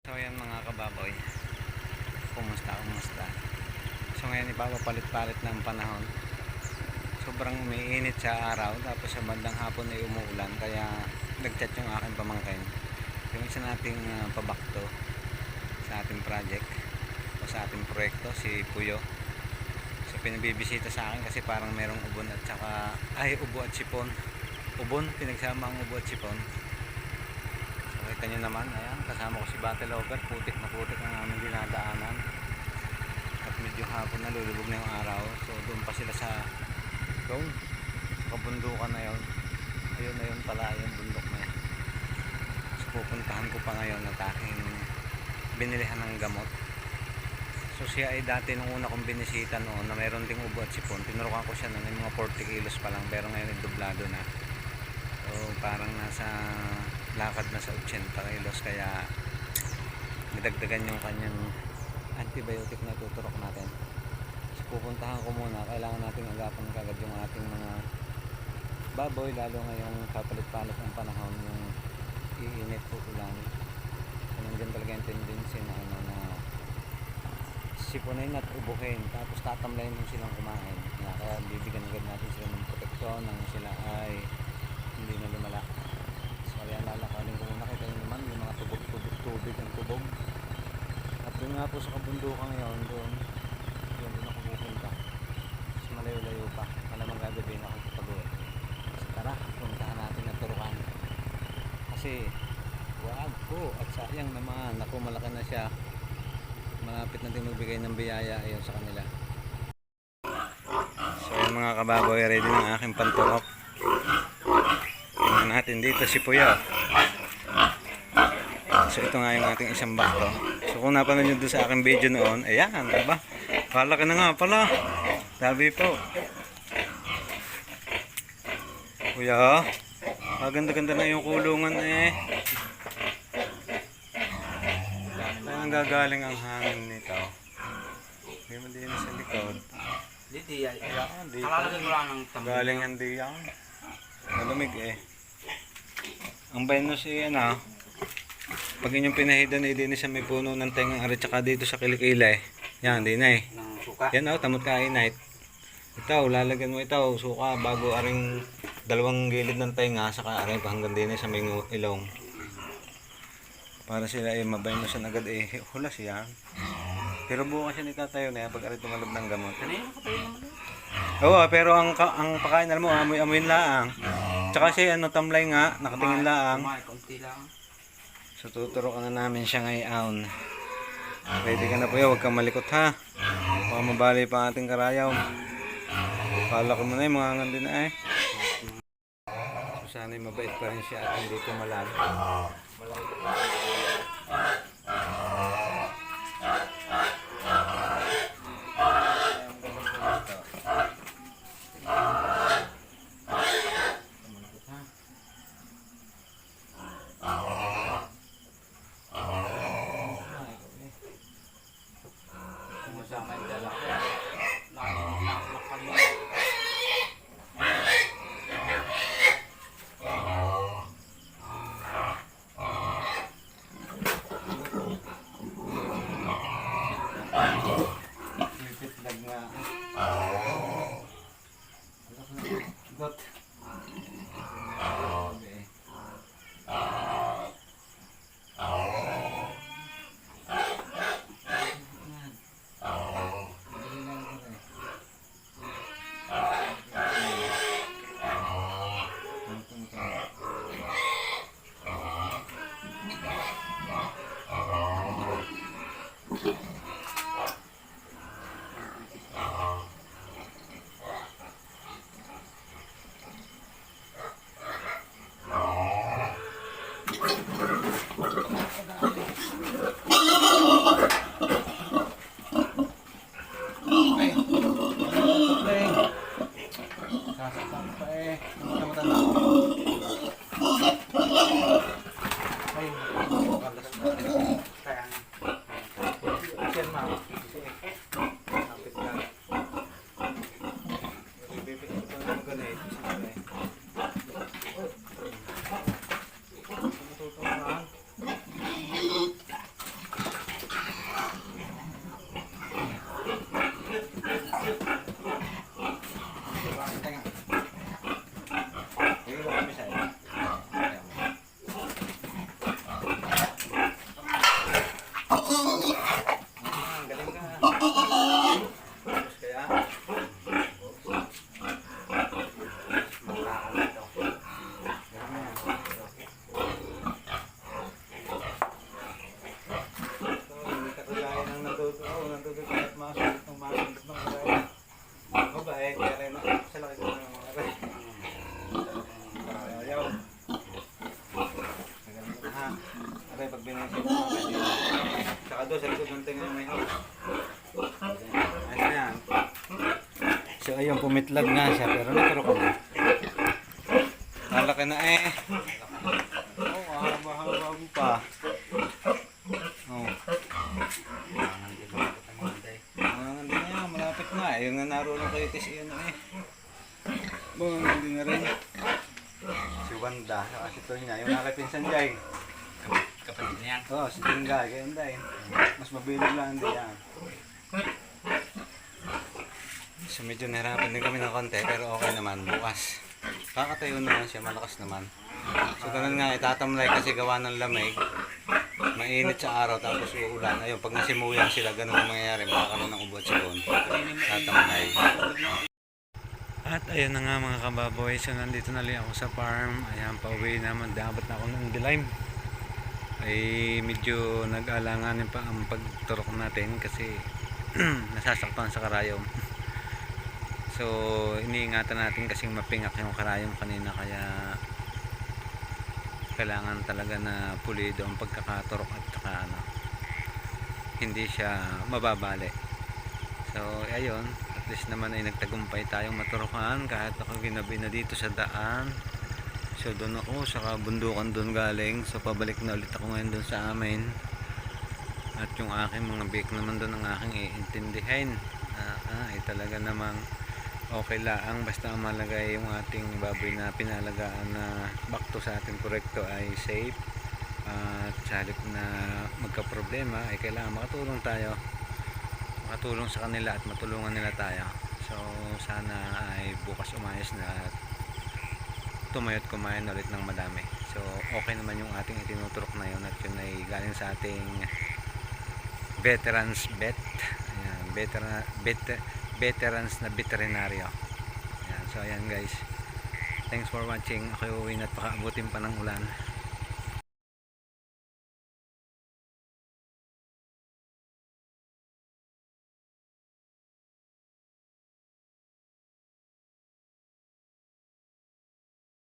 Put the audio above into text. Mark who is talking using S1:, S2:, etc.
S1: So ayan mga kababoy, kumusta? So ngayon ipapapalit-palit ng panahon. Sobrang umiinit sa araw, tapos sa bandang hapon ay umuulan. Kaya nagchat yung aking pamangkin, yung isa nating pabakto sa ating project o sa ating proyekto, si Puyo. So pinabibisita sa akin kasi parang merong ubon at saka ubo at sipon. Ubon, pinagsama ang ubo at sipon. Kita nyo naman, ayan, kasama ko si Battle Ogre. Putik na putik ang aming dinadaanan. At medyo hapon na, lulubog na yung araw. So doon pa sila sa kabundukan na yun. Ayun pala, ayun bundok na yan. So pupuntahan ko pa ngayon at aking binilihan ng gamot. So siya ay dati nung una kong binisita noon na mayroon ding ubo at sipon. Tinurukan ko siya noon, yung mga 40 kilos pa lang, pero ngayon ay dublado na. So parang nasa lakad na sa 80 kilos, kaya nidagdagan yung kanyang antibiotic na tuturok natin. So pupuntahan ko muna, kailangan natin agapan kagad yung ating mga baboy, lalo ngayong kapalit-palit ng panahon, yung iinit po ulan. So nandiyan talaga yung tendency na sipunin at ubuhin, tapos tatamlayin din silang kumain. Kaya bibigyan agad natin sila ng proteksyon nang sila ay hindi na lumala. So ayan, lalakarin ko muna. Kita nyo naman yung mga tubig ang tubog. At doon nga po sa kabundukan ngayon, doon ako pupunta. So malayo-layo pa, malamang gagabihin ako pag-uwi. So tara, puntahan natin ang turukan. Kasi wag po, at sayang naman, naku, malaki na siya. Malapit natin magbigay ng biyaya ayon sa kanila. So yung mga kababoy, ready ng aking panturok. Tingnan natin dito si Puyo. So ito nga yung ating isang bakto. So kung napanood nyo doon sa aking video noon, ayan, diba? Palaki na nga pala. Sabi po, Kuya, maganda-ganda na yung kulungan eh. Saan gagaling ang hangin nito? Hindi mo din sa likod.
S2: Di yan.
S1: Di
S2: Kalalagay ko lang ng tambay.
S1: galing ang diyan. Malamig eh. Ang bayan si pag inyong pinahidan eh, din sa may puno ng tengang ari, tsaka dito sa kilikilay. Yan, di na eh.
S2: Ng suka.
S1: Yan tamot ka inay. Ito, lalagyan mo ito, suka, bago aring dalawang gilid ng tenga, saka aring hanggang din sa may ilong. Para sila ay mabaynosan agad eh, hulas yan. Pero bukas yan itatayo na yan pag aring tumalab ng gamot.
S2: Kanina ko tayo naman.
S1: Oo, pero ang pakain mo, amoy-amoyin laang. Tsaka siya tamlay nga, nakatingin laang.
S2: Konti lang.
S1: So tuturukan na namin siya ngayon. Ready ka na po yun, huwag kang malikot ha. Baka mabali pa ating karayaw. Palaki mo na yung mga ngandi na eh. So sana'y mabait pa rin siya at hindi tumalag. Sige ba kami sa'yo? Galing ka. Tapos kaya? Magkakaroon ito. Ganun na yan. Hindi ka kagaya ng nandudod kahit masulit ng kagaya. Babae, kaya rin sa laki ko ng mga rin. Ayaw. Magaling ka ha. Aray, pag binasin mo mga rin. Saka doon, sa likod ng tinga yung may house. Ayos na yan. So ayun, pumitlag nga siya pero naturo ko na. Malaki na eh. Oo, haba-haba mo pa. Oo. Hindi na yan, malapit na. Ayun nga naroon kayo tis iyan eh. Hindi na rin. Si Wanda, saka si Tonya, yung nakapinsan Jai.
S2: Kapatid niya.
S1: Oo, si Tingga, kaya hindi. Mas mabilig lang hindi yan. So medyo nahirapan din kami ng konti pero okay naman bukas. Kakatayo naman siya, malakas naman. So ganun nga, itatamlay kasi gawa ng lamig. Mainit sa araw tapos uulan. Ayun, pag nasimuyan sila, ganun ang mangyayari. Makakaroon ng ubot sipon. Tatamlay. At ayun na nga mga kababoy. So nandito na lang ako sa farm. Ayan, pauwi naman. Dapat na ako ng dilim. Ay medyo nag-alanganin pa ang pagturok natin kasi nasasaktan sa karayom. So iniingatan natin kasing mapingak yung karayom kanina kaya kailangan talaga na pulido ang pagkakaturok at saka hindi siya mababali. So ayun, at least naman ay nagtagumpay tayong maturukan kahit ako ginabi na dito sa daan. So doon ako sa kabundukan doon galing. So pabalik na ulit ako ngayon doon sa amin. At yung aking mga bike naman doon ang aking iintindihin. Ay talaga namang okay lang basta ang malagay yung ating baboy na pinalagaan na back to sa ating proyekto ay safe at sa halip na magka-problema ay kailangan makatulong tayo, makatulong sa kanila at matulungan nila tayo. So sana ay bukas umayos na at tumayot kumain ulit ng madami. So okay naman yung ating itinuturok na yun at yun ay galing sa ating veterans vet. Ayan, veterans na veterinaryo. Ayan, so ayan guys, thanks for watching. Ako uwi na at pakaabutin pa ng ulan.